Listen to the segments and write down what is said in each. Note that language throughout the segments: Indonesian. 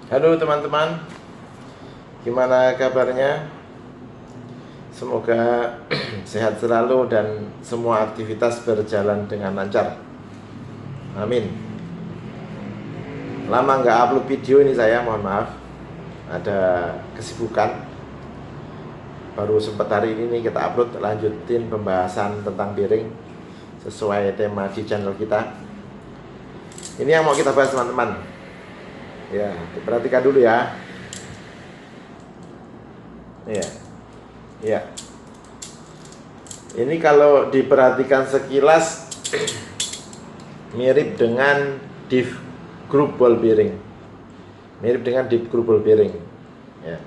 Halo teman-teman, gimana kabarnya? Semoga sehat selalu dan semua aktivitas berjalan dengan lancar. Amin. Lama nggak upload video ini saya, mohon maaf. Ada kesibukan. Baru sempat hari ini kita upload, lanjutin pembahasan tentang bearing sesuai tema di channel kita. Ini yang mau kita bahas teman-teman. Ya, diperhatikan dulu ya. Iya. Iya. Ini kalau diperhatikan sekilas mirip dengan diff group ball bearing. Mirip dengan diff group ball bearing. Ya.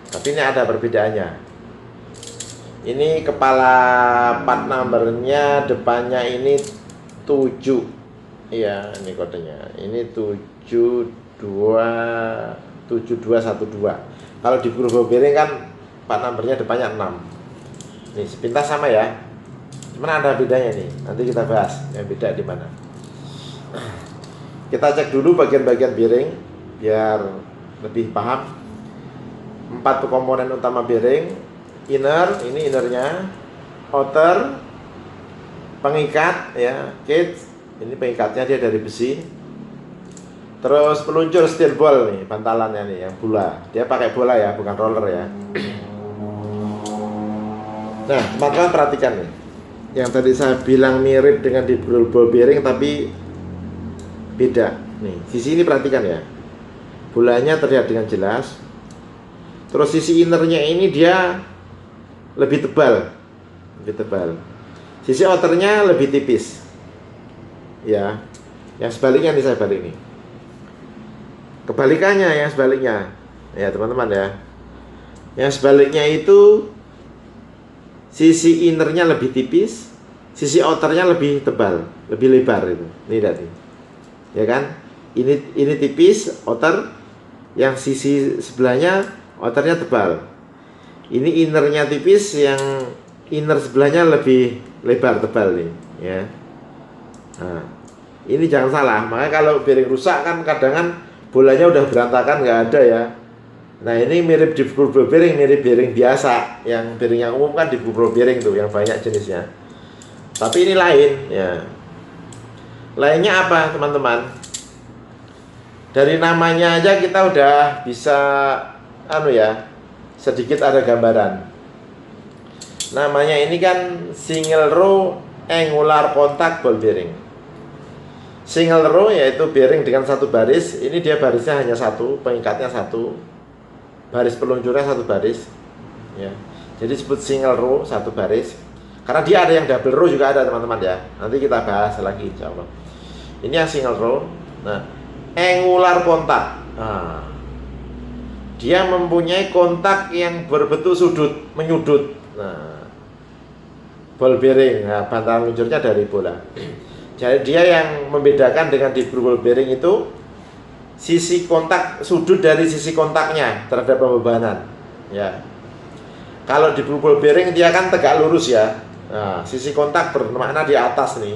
Tapi ini ada perbedaannya. Ini kepala part numbernya depannya ini 7. Iya, ini kodenya. Ini 7212. Kalau di group ball bearing kan part numbernya depannya 6. Nih, sepintas sama ya. Cuman ada bedanya nih. Nanti kita bahas yang beda di mana. Kita cek dulu bagian-bagian bearing biar lebih paham. 4 komponen utama bearing. Inner, ini innernya. Outer, pengikat ya, cage. Ini pengikatnya dia dari besi. Terus peluncur steel ball nih, bantalannya nih yang bola. Dia pakai bola ya, bukan roller ya. Nah, teman-teman perhatikan nih. Yang tadi saya bilang mirip dengan di ball bearing tapi beda. Nih, sisi ini perhatikan ya. Bolanya terlihat dengan jelas. Terus sisi innernya ini dia lebih tebal. Lebih tebal. Sisi outernya lebih tipis. Ya. Yang sebaliknya nih saya balik nih. Kebalikannya yang sebaliknya. Ya, teman-teman ya. Yang sebaliknya itu sisi innernya lebih tipis, sisi outernya lebih tebal, lebih lebar itu. Ini lihat nih. Ya kan? Ini tipis, outer, yang sisi sebelahnya outernya tebal. Ini innernya tipis, yang inner sebelahnya lebih lebar tebal nih, ya. Nah, ini jangan salah. Makanya kalau bearing rusak kan kadang bolanya udah berantakan, nggak ada ya. Nah, ini mirip deep groove ball bearing, mirip bearing biasa. Yang bearing yang umum kan deep groove ball bearing tuh, yang banyak jenisnya. Tapi ini lain ya. Lainnya apa teman-teman? Dari namanya aja kita udah bisa sedikit ada gambaran. Namanya ini kan single row angular contact ball bearing. Single row yaitu bearing dengan satu baris. Ini dia barisnya hanya satu, pengikatnya satu, baris peluncurnya satu baris ya. Jadi disebut single row, satu baris. Karena dia ada yang double row juga ada teman-teman ya. Nanti kita bahas lagi insyaallah. Ini yang single row. Nah, angular contact. Nah, dia mempunyai kontak yang berbentuk sudut, menyudut. Nah, ball bearing, nah, bantalan luncurnya dari bola. Jadi dia yang membedakan dengan di ball bearing itu sisi kontak, sudut dari sisi kontaknya terhadap pembebanan ya. Kalau di ball bearing dia kan tegak lurus ya. Nah, sisi kontak bermakna di atas nih,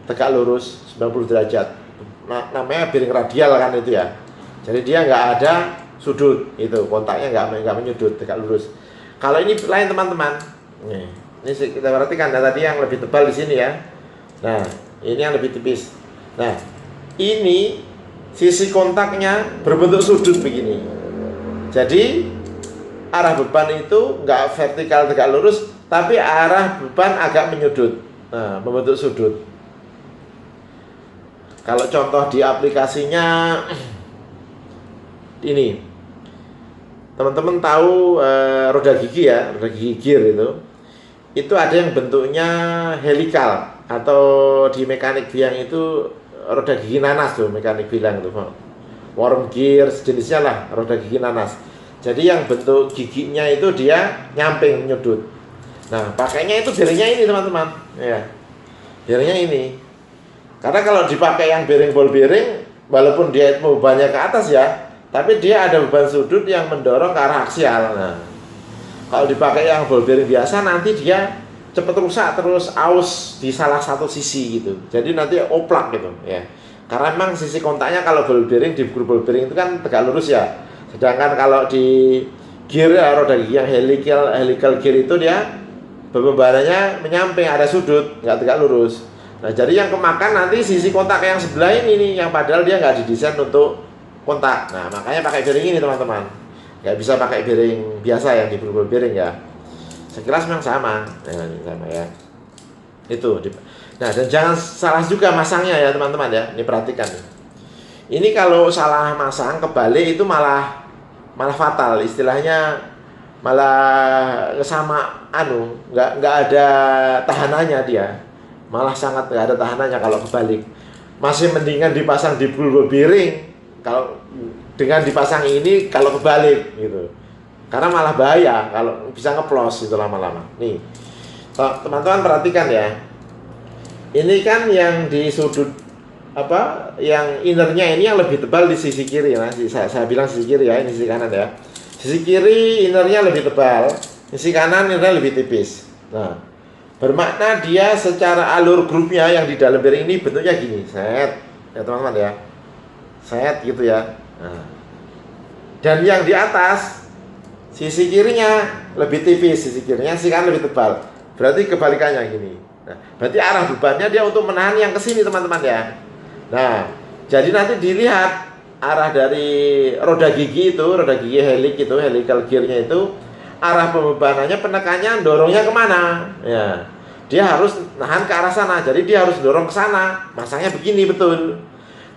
tegak lurus 90 derajat. Nah, namanya bearing radial kan itu ya. Jadi dia nggak ada sudut, itu kontaknya nggak menyudut, tegak lurus. Kalau ini lain teman-teman. Nih, ini kita perhatikan ya, tadi yang lebih tebal di sini ya. Nah, ini yang lebih tipis. Nah, ini sisi kontaknya berbentuk sudut begini. Jadi arah beban itu nggak vertikal tegak lurus, tapi arah beban agak menyudut. Nah, membentuk sudut. Kalau contoh di aplikasinya ini, teman-teman tahu roda gigi ya, roda gigi gear itu ada yang bentuknya helikal, atau di mekanik bilang itu roda gigi nanas tuh, mekanik bilang tuh worm gear sejenisnya lah, roda gigi nanas. Jadi yang bentuk giginya itu dia nyamping, menyudut. Nah, pakainya itu bearingnya ini teman-teman ya, bearingnya ini. Karena kalau dipakai yang bearing ball bearing, walaupun dia bebannya ke atas ya, tapi dia ada beban sudut yang mendorong ke arah aksial. Nah, kalau dipakai yang ball bearing biasa nanti dia cepat rusak, terus aus di salah satu sisi gitu. Jadi nanti oplak gitu ya. Karena memang sisi kontaknya kalau ball bearing di ball bearing itu kan tegak lurus ya. Sedangkan kalau di gear ya, roda gigi yang helical gear itu dia pembebanannya menyamping, ada sudut, nggak tegak lurus. Nah, jadi yang kemakan nanti sisi kontak yang sebelah ini nih, yang padahal dia nggak didesain untuk kontak. Nah, makanya pakai bearing ini teman-teman. Nggak bisa pakai bearing biasa yang di ball bearing ya. Sekilas memang sama, nah, ini sama ya. Itu. Nah, dan jangan salah juga masangnya ya teman-teman ya. Ini perhatikan nih. Ini kalau salah masang kebalik itu malah fatal, istilahnya malah sama nggak ada tahanannya dia. Malah sangat nggak ada tahanannya kalau kebalik. Masih mendingan dipasang di ball bearing kalau dengan dipasang ini kalau kebalik gitu. Karena malah bahaya kalau bisa ngeplos itu lama-lama. Nih. Teman-teman perhatikan ya. Ini kan yang di sudut yang innernya ini yang lebih tebal di sisi kiri ya. Saya bilang sisi kiri ya, ini sisi kanan ya. Sisi kiri innernya lebih tebal, sisi kanan innernya lebih tipis. Nah, bermakna dia secara alur grupnya yang di dalam bearing ini bentuknya gini, set ya teman-teman ya, set gitu ya. Nah, dan yang di atas sisi kirinya lebih tipis, sisi kirinya sisi kanan lebih tebal. Berarti kebalikannya gini. Nah, berarti arah bebannya dia untuk menahan yang kesini teman-teman ya. Nah, jadi nanti dilihat arah dari roda gigi helical gearnya itu, arah pembebanannya, penekannya, dorongnya kemana? Ya, dia harus nahan ke arah sana. Jadi dia harus dorong ke sana. Masangnya begini betul.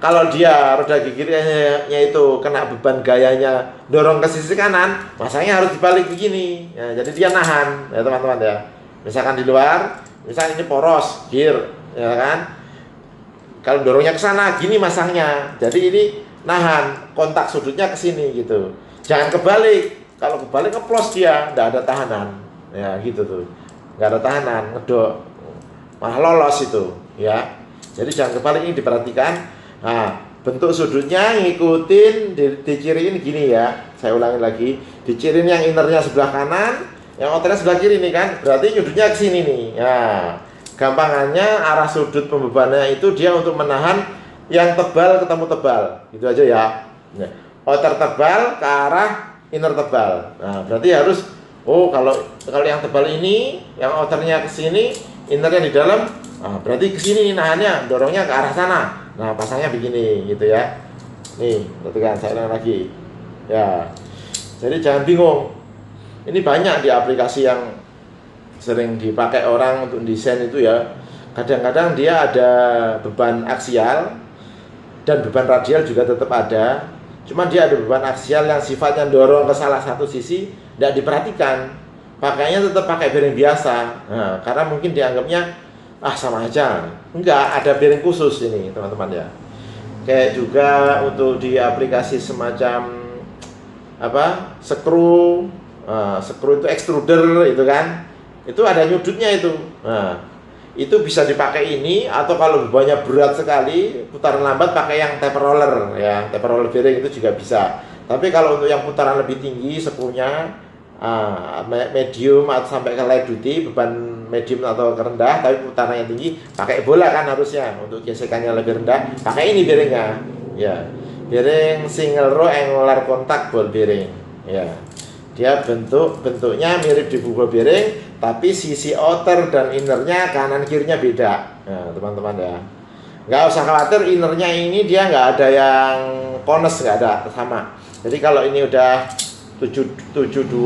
Kalau dia roda giginya itu kena beban gayanya dorong ke sisi kanan, masangnya harus dibalik begini. Ya, jadi dia nahan, ya teman-teman ya. Misalkan di luar, misalkan ini poros gear, ya kan? Kalau dorongnya ke sana, gini masangnya. Jadi ini nahan, kontak sudutnya ke sini gitu. Jangan kebalik. Kalau kebalik ngeplos dia, nggak ada tahanan. Ya gitu tuh. Nggak ada tahanan, ngedok. Malah lolos itu, ya. Jadi jangan kebalik, ini diperhatikan. Nah, bentuk sudutnya ngikutin diciriin gini ya. Saya ulangi lagi. Diciriin yang innernya sebelah kanan, yang outernya sebelah kiri nih kan. Berarti sudutnya ke sini nih. Ya. Gampangannya arah sudut pembebanannya itu dia untuk menahan yang tebal ketemu tebal, gitu aja ya. Nah, outer tebal ke arah inner tebal. Nah, berarti harus kalau yang tebal ini, yang outernya ke sini, innernya di dalam. Nah, berarti ke sini nahannya, dorongnya ke arah sana. Nah, pasangnya begini gitu ya. Nih, perhatikan saya ulang lagi. Ya. Jadi jangan bingung. Ini banyak di aplikasi yang sering dipakai orang untuk desain itu ya. Kadang-kadang dia ada beban aksial dan beban radial juga tetap ada. Cuma dia ada beban aksial yang sifatnya dorong ke salah satu sisi, tidak diperhatikan. Pakainya tetap pakai bearing biasa. Nah, karena mungkin dianggapnya sama aja. Enggak, ada bearing khusus ini teman-teman ya. Kayak juga untuk di aplikasi semacam skru itu extruder itu kan. Itu ada nyudutnya itu. Nah, itu bisa dipakai ini, atau kalau bebannya berat sekali, putaran lambat pakai yang taper roller ya. Taper roller bearing itu juga bisa. Tapi kalau untuk yang putaran lebih tinggi, skrunya medium atau sampai ke light duty, beban medium atau rendah tapi putarannya tinggi, pakai bola kan harusnya. Untuk gesekannya lebih rendah, pakai ini bearingnya. Ya. Bearing single row angular contact ball bearing. Ya. Dia bentuknya mirip di ball bearing, tapi sisi outer dan innernya kanan kirinya beda. Nah, teman-teman ya. Nggak usah khawatir, innernya ini dia nggak ada yang kones, nggak ada, sama. Jadi kalau ini udah 7212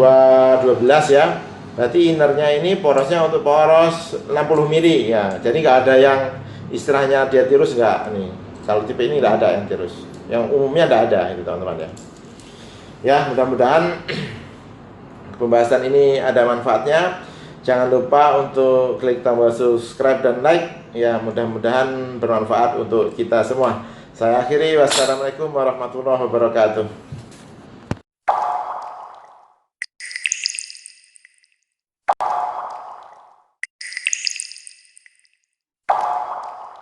ya, berarti innernya ini porosnya untuk poros 60 mili ya. Jadi nggak ada yang istilahnya dia tirus, nggak nih. Kalau tipe ini nggak ada yang tirus. Yang umumnya nggak ada itu teman-teman ya. Ya, mudah-mudahan pembahasan ini ada manfaatnya. Jangan lupa untuk klik tombol subscribe dan like ya, mudah-mudahan bermanfaat untuk kita semua. Saya akhiri, wassalamualaikum warahmatullahi wabarakatuh.